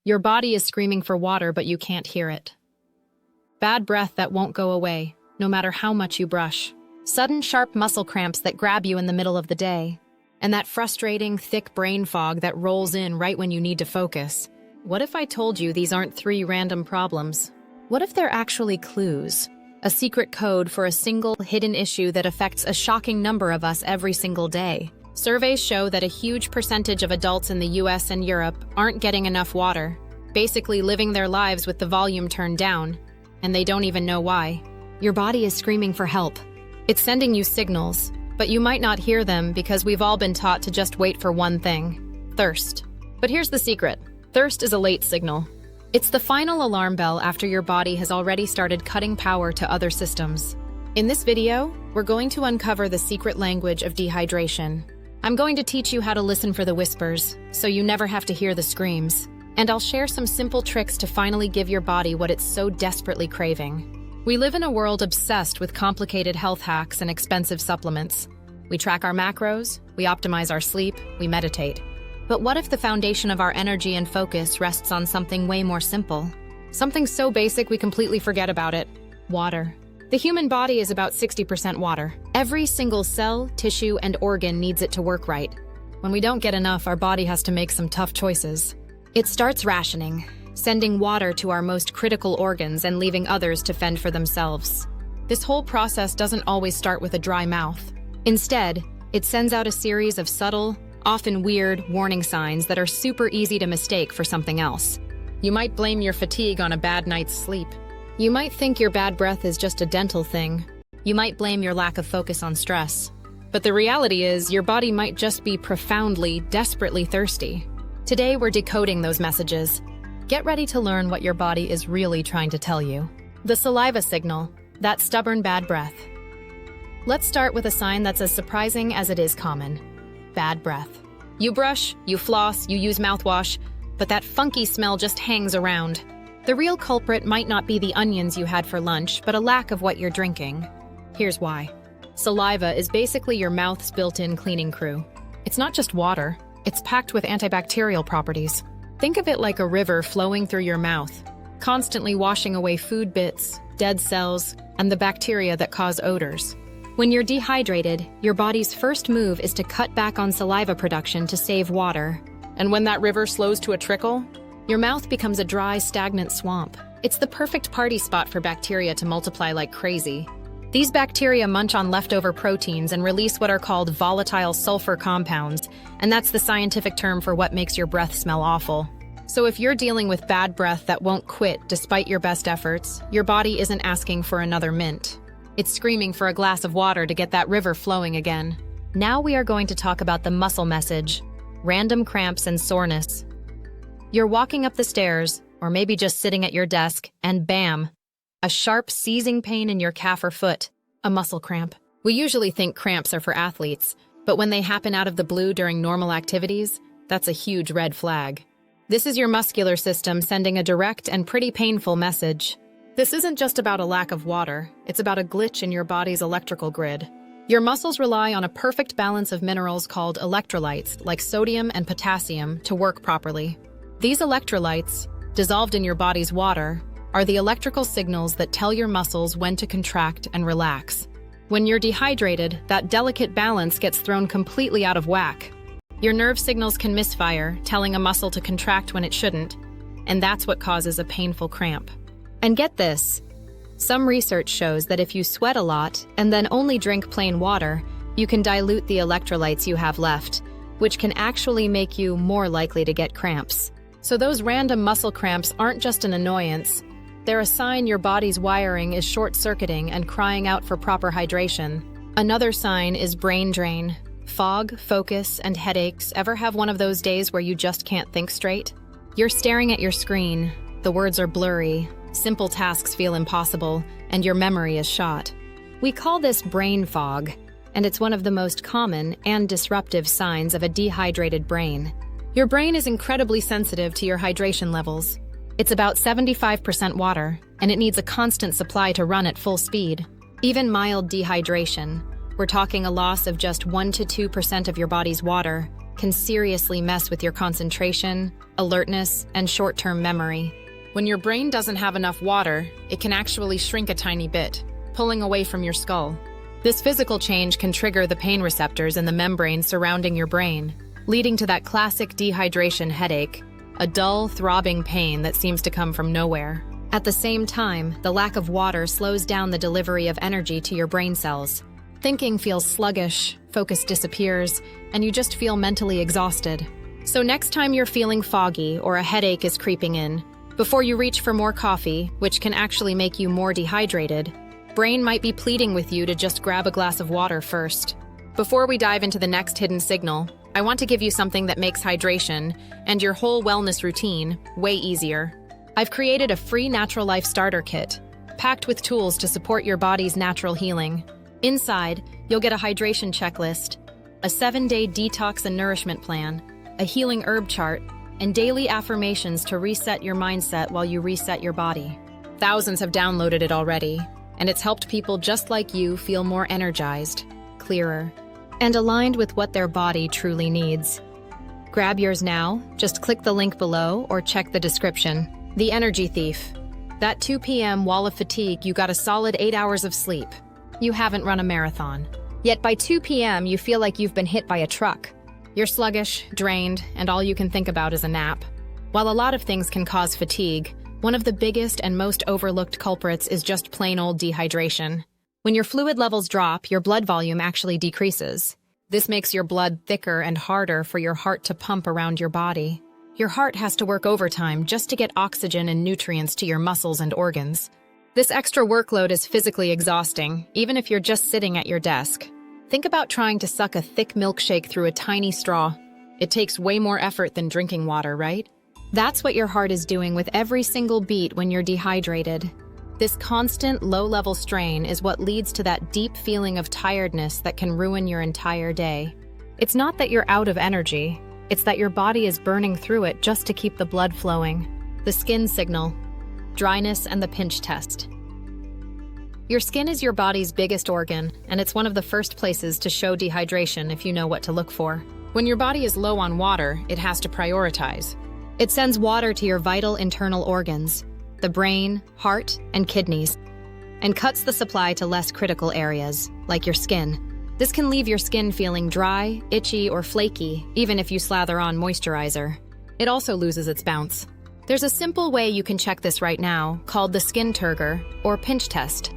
Your body is screaming for water, but you can't hear it. Bad breath that won't go away, no matter how much you brush. Sudden, sharp muscle cramps that grab you in the middle of the day. And that frustrating, thick brain fog that rolls in right when you need to focus. What if I told you these aren't 3 random problems? What if they're actually clues? A secret code for a single, hidden issue that affects a shocking number of us every single day. Surveys show that a huge percentage of adults in the US and Europe aren't getting enough water, basically living their lives with the volume turned down, and they don't even know why. Your body is screaming for help. It's sending you signals, but you might not hear them because we've all been taught to just wait for one thing: thirst. But here's the secret. Thirst is a late signal. It's the final alarm bell after your body has already started cutting power to other systems. In this video, we're going to uncover the secret language of dehydration. I'm going to teach you how to listen for the whispers, so you never have to hear the screams. And I'll share some simple tricks to finally give your body what it's so desperately craving. We live in a world obsessed with complicated health hacks and expensive supplements. We track our macros, we optimize our sleep, we meditate. But what if the foundation of our energy and focus rests on something way more simple? Something so basic we completely forget about it: water. The human body is about 60% water. Every single cell, tissue, and organ needs it to work right. When we don't get enough, our body has to make some tough choices. It starts rationing, sending water to our most critical organs and leaving others to fend for themselves. This whole process doesn't always start with a dry mouth. Instead, it sends out a series of subtle, often weird, warning signs that are super easy to mistake for something else. You might blame your fatigue on a bad night's sleep. You might think your bad breath is just a dental thing. You might blame your lack of focus on stress. But the reality is, your body might just be profoundly, desperately thirsty. Today, we're decoding those messages. Get ready to learn what your body is really trying to tell you. The saliva signal, that stubborn bad breath. Let's start with a sign that's as surprising as it is common: bad breath. You brush, you floss, you use mouthwash, but that funky smell just hangs around. The real culprit might not be the onions you had for lunch, but a lack of what you're drinking. Here's why. Saliva is basically your mouth's built-in cleaning crew. It's not just water, it's packed with antibacterial properties. Think of it like a river flowing through your mouth, constantly washing away food bits, dead cells, and the bacteria that cause odors. When you're dehydrated, your body's first move is to cut back on saliva production to save water. And when that river slows to a trickle, your mouth becomes a dry, stagnant swamp. It's the perfect party spot for bacteria to multiply like crazy. These bacteria munch on leftover proteins and release what are called volatile sulfur compounds, and that's the scientific term for what makes your breath smell awful. So if you're dealing with bad breath that won't quit despite your best efforts, your body isn't asking for another mint. It's screaming for a glass of water to get that river flowing again. Now we are going to talk about the muscle message: random cramps and soreness. You're walking up the stairs, or maybe just sitting at your desk, and bam! A sharp, seizing pain in your calf or foot, a muscle cramp. We usually think cramps are for athletes, but when they happen out of the blue during normal activities, that's a huge red flag. This is your muscular system sending a direct and pretty painful message. This isn't just about a lack of water, it's about a glitch in your body's electrical grid. Your muscles rely on a perfect balance of minerals called electrolytes, like sodium and potassium, to work properly. These electrolytes, dissolved in your body's water, are the electrical signals that tell your muscles when to contract and relax. When you're dehydrated, that delicate balance gets thrown completely out of whack. Your nerve signals can misfire, telling a muscle to contract when it shouldn't, and that's what causes a painful cramp. And get this, some research shows that if you sweat a lot and then only drink plain water, you can dilute the electrolytes you have left, which can actually make you more likely to get cramps. So those random muscle cramps aren't just an annoyance, they're a sign your body's wiring is short-circuiting and crying out for proper hydration. Another sign is brain drain. Fog, focus, and headaches. Ever have one of those days where you just can't think straight? You're staring at your screen, the words are blurry, simple tasks feel impossible, and your memory is shot. We call this brain fog, and it's one of the most common and disruptive signs of a dehydrated brain. Your brain is incredibly sensitive to your hydration levels. It's about 75% water, and it needs a constant supply to run at full speed. Even mild dehydration, we're talking a loss of just 1 to 2% of your body's water, can seriously mess with your concentration, alertness, and short-term memory. When your brain doesn't have enough water, it can actually shrink a tiny bit, pulling away from your skull. This physical change can trigger the pain receptors in the membrane surrounding your brain, leading to that classic dehydration headache, a dull, throbbing pain that seems to come from nowhere. At the same time, the lack of water slows down the delivery of energy to your brain cells. Thinking feels sluggish, focus disappears, and you just feel mentally exhausted. So next time you're feeling foggy or a headache is creeping in, before you reach for more coffee, which can actually make you more dehydrated, brain might be pleading with you to just grab a glass of water first. Before we dive into the next hidden signal, I want to give you something that makes hydration and your whole wellness routine way easier. I've created a free Natural Life Starter Kit, packed with tools to support your body's natural healing. Inside, you'll get a hydration checklist, a 7-day detox and nourishment plan, a healing herb chart, and daily affirmations to reset your mindset while you reset your body. Thousands have downloaded it already, and it's helped people just like you feel more energized, clearer, and aligned with what their body truly needs. Grab yours now, just click the link below or check the description. The Energy Thief. That 2 p.m. wall of fatigue, you got a solid 8 hours of sleep. You haven't run a marathon. Yet by 2 p.m., you feel like you've been hit by a truck. You're sluggish, drained, and all you can think about is a nap. While a lot of things can cause fatigue, one of the biggest and most overlooked culprits is just plain old dehydration. When your fluid levels drop, your blood volume actually decreases. This makes your blood thicker and harder for your heart to pump around your body. Your heart has to work overtime just to get oxygen and nutrients to your muscles and organs. This extra workload is physically exhausting, even if you're just sitting at your desk. Think about trying to suck a thick milkshake through a tiny straw. It takes way more effort than drinking water, right? That's what your heart is doing with every single beat when you're dehydrated. This constant, low-level strain is what leads to that deep feeling of tiredness that can ruin your entire day. It's not that you're out of energy, it's that your body is burning through it just to keep the blood flowing. The skin signal, dryness, and the pinch test. Your skin is your body's biggest organ, and it's one of the first places to show dehydration if you know what to look for. When your body is low on water, it has to prioritize. It sends water to your vital internal organs, the brain, heart, and kidneys, and cuts the supply to less critical areas, like your skin. This can leave your skin feeling dry, itchy, or flaky, even if you slather on moisturizer. It also loses its bounce. There's a simple way you can check this right now, called the skin turgor, or pinch test.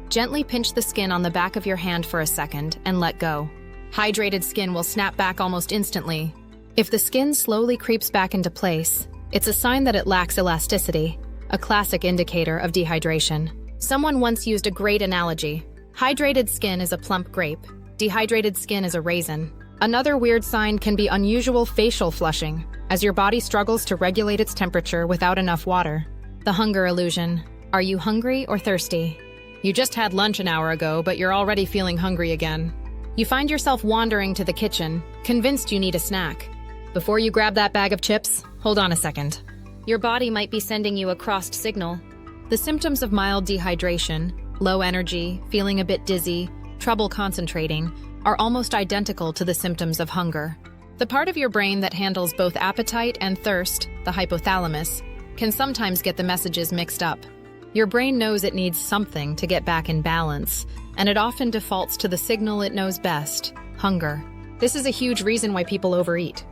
Gently pinch the skin on the back of your hand for a second and let go. Hydrated skin will snap back almost instantly. If the skin slowly creeps back into place, it's a sign that it lacks elasticity, a classic indicator of dehydration. Someone once used a great analogy. Hydrated skin is a plump grape. Dehydrated skin is a raisin. Another weird sign can be unusual facial flushing, as your body struggles to regulate its temperature without enough water. The hunger illusion. Are you hungry or thirsty? You just had lunch an hour ago, but you're already feeling hungry again. You find yourself wandering to the kitchen, convinced you need a snack. Before you grab that bag of chips, hold on a second. Your body might be sending you a crossed signal. The symptoms of mild dehydration, low energy, feeling a bit dizzy, trouble concentrating, are almost identical to the symptoms of hunger. The part of your brain that handles both appetite and thirst, the hypothalamus, can sometimes get the messages mixed up. Your brain knows it needs something to get back in balance, and it often defaults to the signal it knows best, hunger. This is a huge reason why people overeat.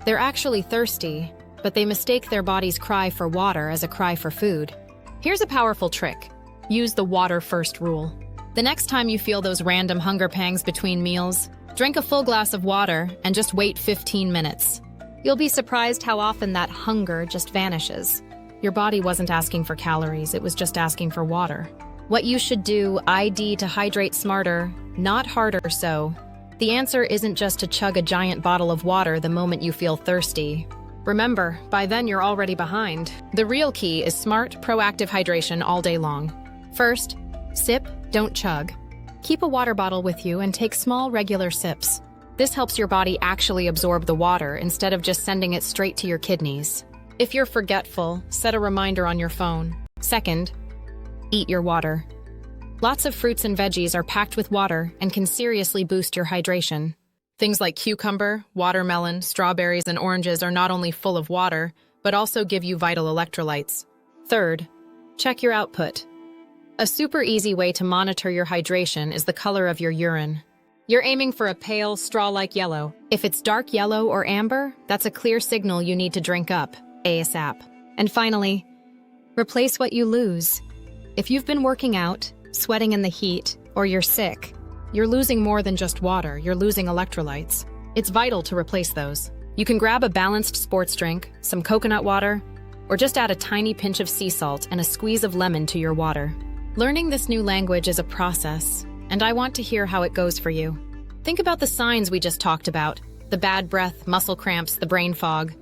They're actually thirsty, but they mistake their body's cry for water as a cry for food. Here's a powerful trick. Use the water first rule. The next time you feel those random hunger pangs between meals, drink a full glass of water and just wait 15 minutes. You'll be surprised how often that hunger just vanishes. Your body wasn't asking for calories, it was just asking for water. What you should do, ID, to hydrate smarter, not harder so. The answer isn't just to chug a giant bottle of water the moment you feel thirsty. Remember, by then you're already behind. The real key is smart, proactive hydration all day long. First, sip, don't chug. Keep a water bottle with you and take small, regular sips. This helps your body actually absorb the water instead of just sending it straight to your kidneys. If you're forgetful, set a reminder on your phone. Second, eat your water. Lots of fruits and veggies are packed with water and can seriously boost your hydration. Things like cucumber, watermelon, strawberries, and oranges are not only full of water, but also give you vital electrolytes. Third, check your output. A super easy way to monitor your hydration is the color of your urine. You're aiming for a pale, straw-like yellow. If it's dark yellow or amber, that's a clear signal you need to drink up, ASAP. And finally, replace what you lose. If you've been working out, sweating in the heat, or you're sick, you're losing more than just water, you're losing electrolytes. It's vital to replace those. You can grab a balanced sports drink, some coconut water, or just add a tiny pinch of sea salt and a squeeze of lemon to your water. Learning this new language is a process, and I want to hear how it goes for you. Think about the signs we just talked about: the bad breath, muscle cramps, the brain fog.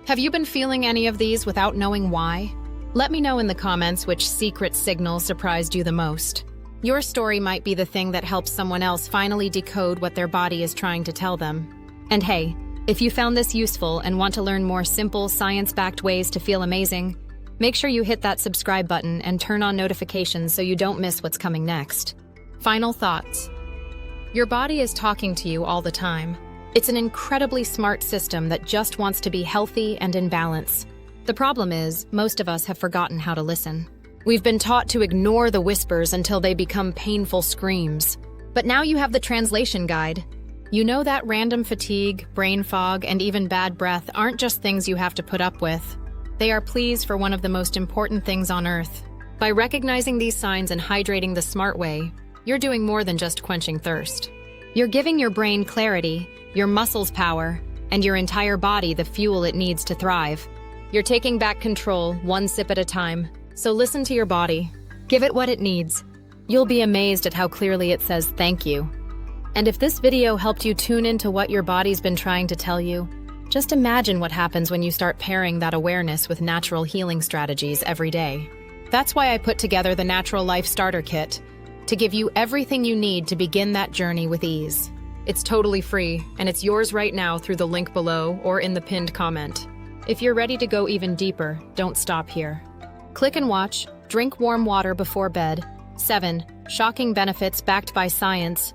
Have you been feeling any of these without knowing why? Let me know in the comments which secret signal surprised you the most. Your story might be the thing that helps someone else finally decode what their body is trying to tell them. And hey, if you found this useful and want to learn more simple, science-backed ways to feel amazing, make sure you hit that subscribe button and turn on notifications so you don't miss what's coming next. Final thoughts. Your body is talking to you all the time. It's an incredibly smart system that just wants to be healthy and in balance. The problem is, most of us have forgotten how to listen. We've been taught to ignore the whispers until they become painful screams. But now you have the translation guide. You know that random fatigue, brain fog, and even bad breath aren't just things you have to put up with. They are pleas for one of the most important things on Earth. By recognizing these signs and hydrating the smart way, you're doing more than just quenching thirst. You're giving your brain clarity, your muscles power, and your entire body the fuel it needs to thrive. You're taking back control, one sip at a time. So listen to your body. Give it what it needs. You'll be amazed at how clearly it says thank you. And if this video helped you tune into what your body's been trying to tell you, just imagine what happens when you start pairing that awareness with natural healing strategies every day. That's why I put together the Natural Life Starter Kit, to give you everything you need to begin that journey with ease. It's totally free, and it's yours right now through the link below or in the pinned comment. If you're ready to go even deeper, don't stop here. Click and watch, drink warm water before bed. 7 Shocking benefits backed by science.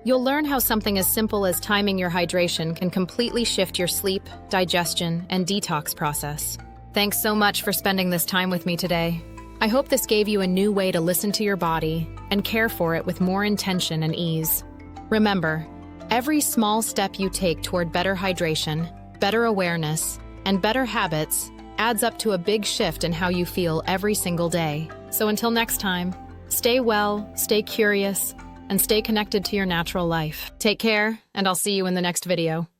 You'll learn how something as simple as timing your hydration can completely shift your sleep, digestion, and detox process. Thanks so much for spending this time with me today. I hope this gave you a new way to listen to your body and care for it with more intention and ease. Remember, every small step you take toward better hydration, better awareness, and better habits adds up to a big shift in how you feel every single day. So until next time, stay well, stay curious, and stay connected to your natural life. Take care, and I'll see you in the next video.